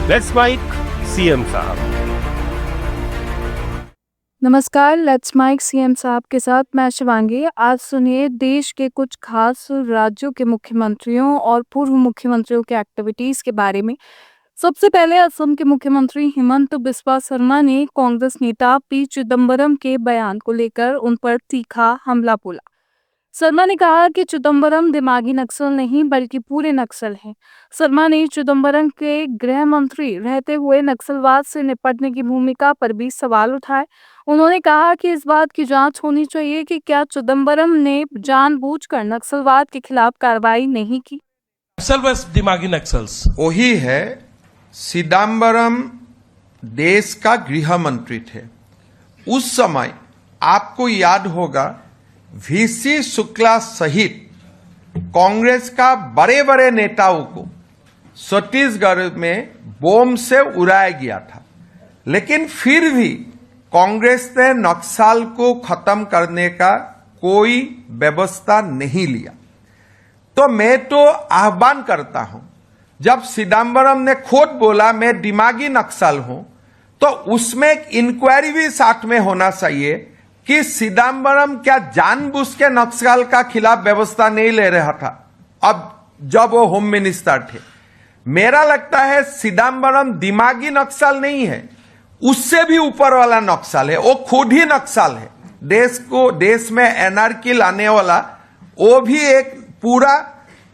Let's mic CM साहब। नमस्कार, let's mic CM साहब के साथ मैं शिवांगी। आज सुनिए देश के कुछ खास राज्यों के मुख्यमंत्रियों और पूर्व मुख्यमंत्रियों के एक्टिविटीज के बारे में। सबसे पहले असम के मुख्यमंत्री हिमंत बिस्वा शर्मा ने कांग्रेस नेता पी चिदम्बरम के बयान को लेकर उन पर तीखा हमला बोला। शर्मा ने कहा कि चिदम्बरम दिमागी नक्सल नहीं बल्कि पूरे नक्सल हैं। शर्मा ने चिदम्बरम के गृह मंत्री रहते हुए नक्सलवाद से निपटने की भूमिका पर भी सवाल उठाए। उन्होंने कहा कि इस बात की जांच होनी चाहिए कि क्या चिदम्बरम ने जानबूझकर नक्सलवाद के खिलाफ कार्रवाई नहीं की। नक्सल बस दिमागी नक्सल्स वही है। चिदम्बरम देश का गृह मंत्री थे। उस समय आपको याद होगा वीसी शुक्ला सहित कांग्रेस का बड़े बड़े नेताओं को छत्तीसगढ़ में बम से उड़ाया गया था, लेकिन फिर भी कांग्रेस ने नक्सल को खत्म करने का कोई व्यवस्था नहीं लिया। तो मैं तो आह्वान करता हूं, जब चिदम्बरम ने खुद बोला मैं दिमागी नक्सल हूं, तो उसमें एक इंक्वायरी भी साथ में होना चाहिए कि चिदम्बरम क्या जानबूझ के नक्सल का खिलाफ व्यवस्था नहीं ले रहा था अब जब वो होम मिनिस्टर थे। मेरा लगता है चिदम्बरम दिमागी नक्सल नहीं है, उससे भी ऊपर वाला नक्सल है। वो खुद ही नक्सल है, देश में एनार्की लाने वाला वो भी एक पूरा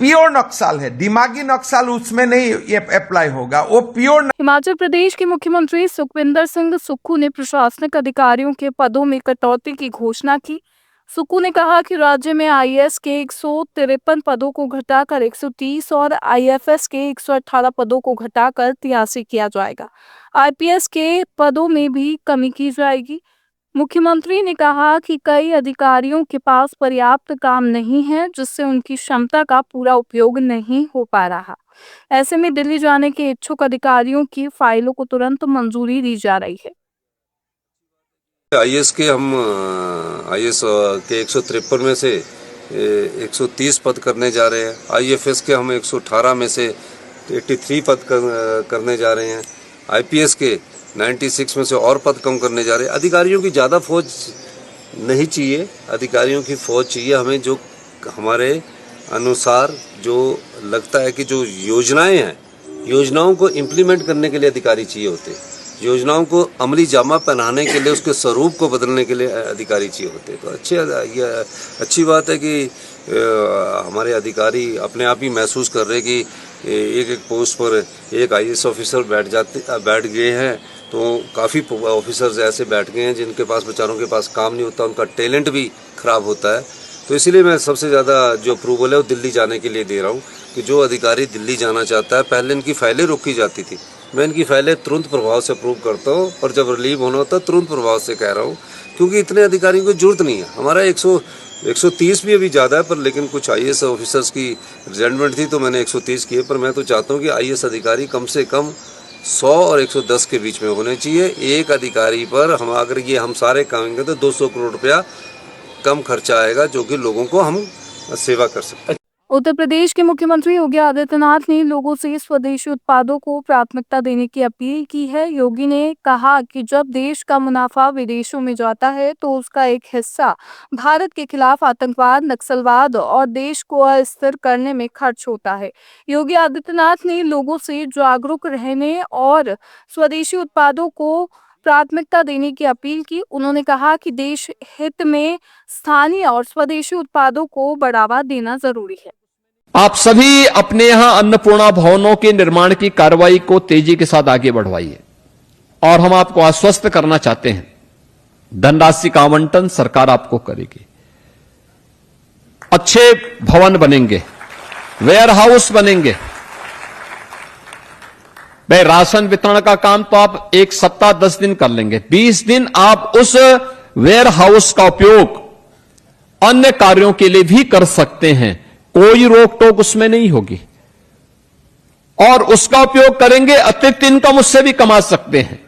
प्योर नक्सल है। दिमागी नक्सल उसमें नहीं ये अप्लाई होगा, वो प्योर। हिमाचल प्रदेश के मुख्यमंत्री सुखविंदर सिंह सुक्खू ने प्रशासनिक अधिकारियों के पदों में कटौती की घोषणा की। सुक्खू ने कहा कि राज्य में आईएएस के 153 पदों को घटाकर 130 और आईएफएस के 118 पदों को घटाकर 83 किया जाएगा। आईपीएस के पदों में भी कमी की जाएगी। मुख्यमंत्री ने कहा कि कई अधिकारियों के पास पर्याप्त काम नहीं है, जिससे उनकी क्षमता का पूरा उपयोग नहीं हो पा रहा। ऐसे में दिल्ली जाने के इच्छुक अधिकारियों की फाइलों को तुरंत मंजूरी दी जा रही है। आईएएस के 153 में से 130 पद करने जा रहे हैं। आईएफएस के हम 118 में से 83 पद करने जा रहे हैं। आईपीएस के 96 में से और पद कम करने जा रहे हैं। अधिकारियों की ज़्यादा फौज नहीं चाहिए, अधिकारियों की फौज चाहिए हमें जो हमारे अनुसार जो लगता है कि जो योजनाएं हैं, योजनाओं को इम्प्लीमेंट करने के लिए अधिकारी चाहिए होते हैं। योजनाओं को अमली जामा पहनाने के लिए, उसके स्वरूप को बदलने के लिए अधिकारी चाहिए होते हैं। तो अच्छी बात है कि हमारे अधिकारी अपने आप ही महसूस कर रहे हैं कि एक एक पोस्ट पर एक आईएएस ऑफिसर बैठ गए हैं। तो काफ़ी ऑफिसर्स ऐसे बैठ गए हैं जिनके पास बेचारों के पास काम नहीं होता, उनका टैलेंट भी खराब होता है। तो इसीलिए मैं सबसे ज़्यादा जो अप्रूवल है वो दिल्ली जाने के लिए दे रहा हूँ कि जो अधिकारी दिल्ली जाना चाहता है, पहले इनकी फाइलें रोकी जाती थी, मैं इनकी फाइलें तुरंत प्रभाव से अप्रूव करता हूँ और जब रिलीव होना होता है तुरंत प्रभाव से कह रहा हूँ, क्योंकि इतने अधिकारियों की जरूरत नहीं है। हमारा 130 भी अभी ज़्यादा है, पर लेकिन कुछ आईएएस ऑफिसर्स की रिजाइनमेंट थी तो मैंने 130 किए। पर मैं तो चाहता हूँ कि आईएएस अधिकारी कम से कम 100 और 110 के बीच में होने चाहिए। एक अधिकारी पर हम सारे करेंगे तो 200 करोड़ रुपया कम खर्चा आएगा, जो कि लोगों को हम सेवा कर सकते हैं। उत्तर प्रदेश के मुख्यमंत्री योगी आदित्यनाथ ने लोगों से स्वदेशी उत्पादों को प्राथमिकता देने की अपील की है। योगी ने कहा कि जब देश का मुनाफा विदेशों में जाता है तो उसका एक हिस्सा भारत के खिलाफ आतंकवाद, नक्सलवाद और देश को अस्थिर करने में खर्च होता है। योगी आदित्यनाथ ने लोगों से जागरूक रहने और स्वदेशी उत्पादों को प्राथमिकता देने की अपील की। उन्होंने कहा कि देश हित में स्थानीय और स्वदेशी उत्पादों को बढ़ावा देना जरूरी है। आप सभी अपने यहां अन्नपूर्णा भवनों के निर्माण की कार्रवाई को तेजी के साथ आगे बढ़वाइए और हम आपको आश्वस्त करना चाहते हैं, धनराशि का आवंटन सरकार आपको करेगी। अच्छे भवन बनेंगे, वेयर हाउस बनेंगे। भाई राशन वितरण का काम तो आप एक सप्ताह 10 दिन कर लेंगे, 20 दिन आप उस वेयर हाउस का उपयोग अन्य कार्यों के लिए भी कर सकते हैं, कोई रोक टोक उसमें नहीं होगी। और उसका उपयोग करेंगे, अतिरिक्त इनकम उससे भी कमा सकते हैं।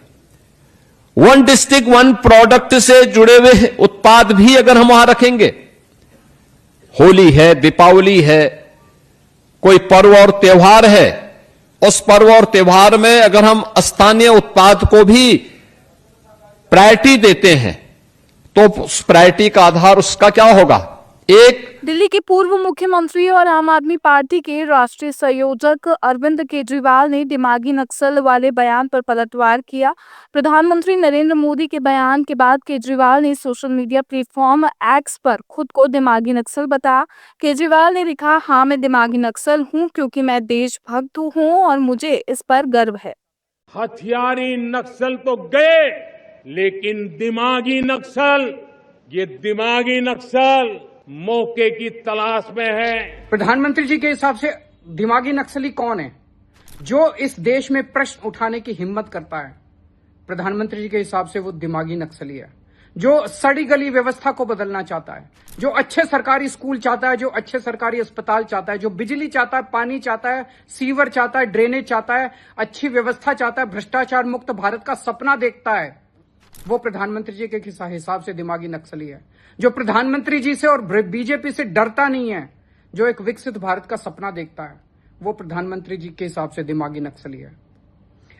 वन डिस्ट्रिक्ट वन प्रोडक्ट से जुड़े हुए उत्पाद भी अगर हम वहां रखेंगे, होली है, दीपावली है, कोई पर्व और त्योहार है, उस पर्व और त्योहार में अगर हम स्थानीय उत्पाद को भी प्रायोरिटी देते हैं तो उस प्रायोरिटी का आधार उसका क्या होगा? एक दिल्ली के पूर्व मुख्यमंत्री और आम आदमी पार्टी के राष्ट्रीय संयोजक अरविंद केजरीवाल ने दिमागी नक्सल वाले बयान पर पलटवार किया। प्रधानमंत्री नरेंद्र मोदी के बयान के बाद केजरीवाल ने सोशल मीडिया प्लेटफॉर्म एक्स पर खुद को दिमागी नक्सल बताया। केजरीवाल ने लिखा, हाँ मैं दिमागी नक्सल हूँ क्योंकि मैं देशभक्त हूँ और मुझे इस पर गर्व है। हथियारी नक्सल तो गए, लेकिन दिमागी नक्सल, ये दिमागी नक्सल मौके की तलाश में है। प्रधानमंत्री जी के हिसाब से दिमागी नक्सली कौन है? जो इस देश में प्रश्न उठाने की हिम्मत करता है, प्रधानमंत्री जी के हिसाब से वो दिमागी नक्सली है। जो सड़ी गली व्यवस्था को बदलना चाहता है, जो अच्छे सरकारी स्कूल चाहता है, जो अच्छे सरकारी अस्पताल चाहता है, जो बिजली चाहता है, पानी चाहता है, सीवर चाहता है, ड्रेनेज चाहता है, अच्छी व्यवस्था चाहता है, भ्रष्टाचार मुक्त भारत का सपना देखता है, वो प्रधानमंत्री जी के हिसाब से दिमागी नक्सली है। जो प्रधानमंत्री जी से और बीजेपी से डरता नहीं है, जो एक विकसित भारत का सपना देखता है, वो प्रधानमंत्री जी के हिसाब से दिमागी नक्सली है।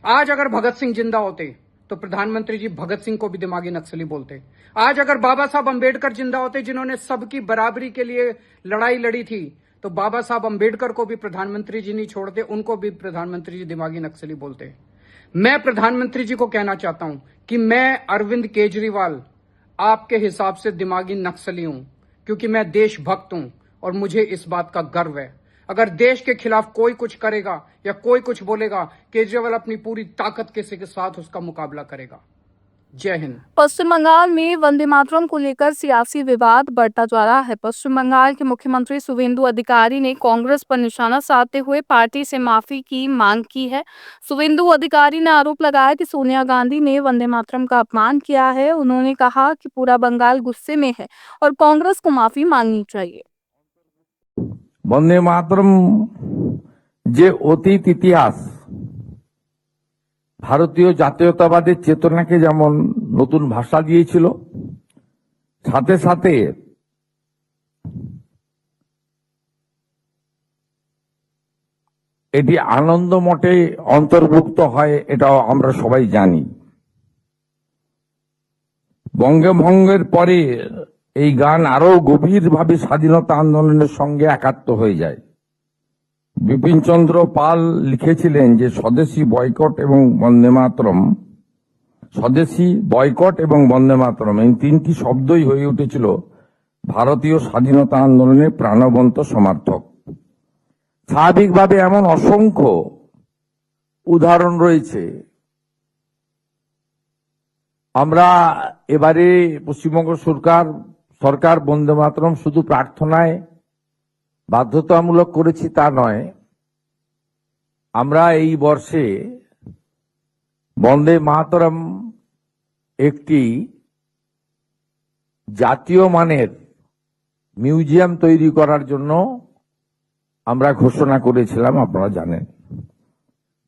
आज अगर भगत सिंह जिंदा होते तो प्रधानमंत्री जी भगत सिंह को भी दिमागी नक्सली बोलते। आज अगर बाबा साहब अंबेडकर जिंदा होते, जिन्होंने सबकी बराबरी के लिए लड़ाई लड़ी थी, तो बाबा साहब अंबेडकर को भी प्रधानमंत्री जी नहीं छोड़ते, उनको भी प्रधानमंत्री जी दिमागी नक्सली बोलते। मैं प्रधानमंत्री जी को कहना चाहता हूं कि मैं अरविंद केजरीवाल आपके हिसाब से दिमागी नक्सली हूं, क्योंकि मैं देशभक्त हूं और मुझे इस बात का गर्व है। अगर देश के खिलाफ कोई कुछ करेगा या कोई कुछ बोलेगा, केजरीवाल अपनी पूरी ताकत के साथ उसका मुकाबला करेगा। जय हिंद। पश्चिम बंगाल में वंदे मातरम को लेकर सियासी विवाद बढ़ता जा रहा है। पश्चिम बंगाल के मुख्यमंत्री शुवेंदु अधिकारी ने कांग्रेस पर निशाना साधते हुए पार्टी से माफी की मांग की है। शुवेंदु अधिकारी ने आरोप लगाया कि सोनिया गांधी ने वंदे मातरम का अपमान किया है। उन्होंने कहा कि पूरा बंगाल गुस्से में है और कांग्रेस को माफी मांगनी चाहिए। वंदे मातरम जे অতীত ইতিহাস ভারতীয় জাতীয়তাবাদের চেতনাকে যেমন নতুন ভাষা দিয়েছিল, সাথে সাথে এটি আনন্দ মঠে অন্তর্ভুক্ত হয়, এটাও আমরা সবাই জানি। বঙ্গভঙ্গের পরে এই গান আরো গভীরভাবে স্বাধীনতা আন্দোলনের সঙ্গে একাত্ম হয়ে যায়। বিপিন চন্দ্র পাল লিখেছিলেন যে স্বদেশী বয়কট এবং বন্দে মাতরম, স্বদেশী বয়কট এবং বন্দে মাতরম এই তিনটি শব্দই হয়ে উঠেছিল ভারতীয় স্বাধীনতা আন্দোলনের প্রাণবন্ত সমর্থক। স্বাভাবিকভাবে এমন অসংখ্য উদাহরণ রয়েছে। আমরা এবারে পশ্চিমবঙ্গ সরকার বন্দে মাতরম শুধু প্রার্থনায় বাধ্যতামূলক করেছি তা নয়, আমরা এই বর্ষে বন্দে মাতরম একটি জাতীয় মানের মিউজিয়াম তৈরি করার জন্য আমরা ঘোষণা করেছিলাম, আপনারা জানেন।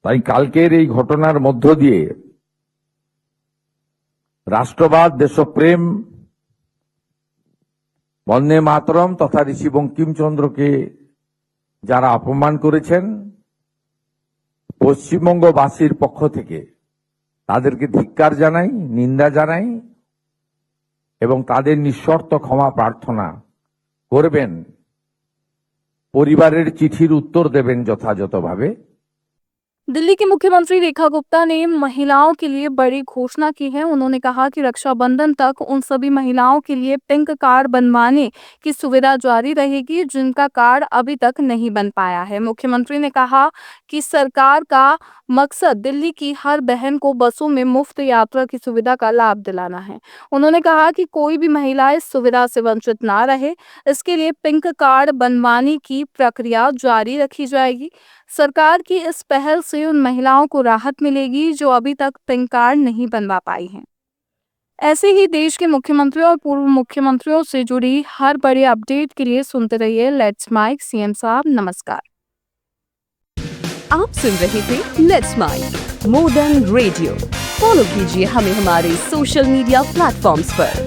তাই কালকের এই ঘটনার মধ্য দিয়ে রাষ্ট্রবাদ, দেশপ্রেম, বন্দে মাতরম তথা ঋষি বঙ্কিমচন্দ্রকে যারা অপমান করেছেন, পশ্চিমবঙ্গবাসীর পক্ষ থেকে তাদেরকে ধিক্কার জানাই, নিন্দা জানাই এবং তাদের নিঃশর্ত ক্ষমা প্রার্থনা করবেন, পরিবারের চিঠির উত্তর দেবেন যথাযথভাবে। दिल्ली की मुख्यमंत्री रेखा गुप्ता ने महिलाओं के लिए बड़ी घोषणा की है। उन्होंने कहा कि रक्षाबंधन तक उन सभी महिलाओं के लिए पिंक कार्ड बनवाने की सुविधा जारी रहेगी जिनका कार्ड अभी तक नहीं बन पाया है। मुख्यमंत्री ने कहा कि सरकार का मकसद दिल्ली की हर बहन को बसों में मुफ्त यात्रा की सुविधा का लाभ दिलाना है। उन्होंने कहा कि कोई भी महिला इस सुविधा से वंचित ना रहे, इसके लिए पिंक कार्ड बनवाने की प्रक्रिया जारी रखी जाएगी। सरकार की इस पहल से उन महिलाओं को राहत मिलेगी जो अभी तक पिंक कार्ड नहीं बनवा पाई हैं। ऐसे ही देश के मुख्यमंत्रियों और पूर्व मुख्यमंत्रियों से जुड़ी हर बड़ी अपडेट के लिए सुनते रहिए लेट्स माइक सीएम साहब। नमस्कार। आप सुन रहे थे let's mike more than radio. Follow कीजिए हमें हमारे सोशल मीडिया प्लेटफॉर्म्स पर।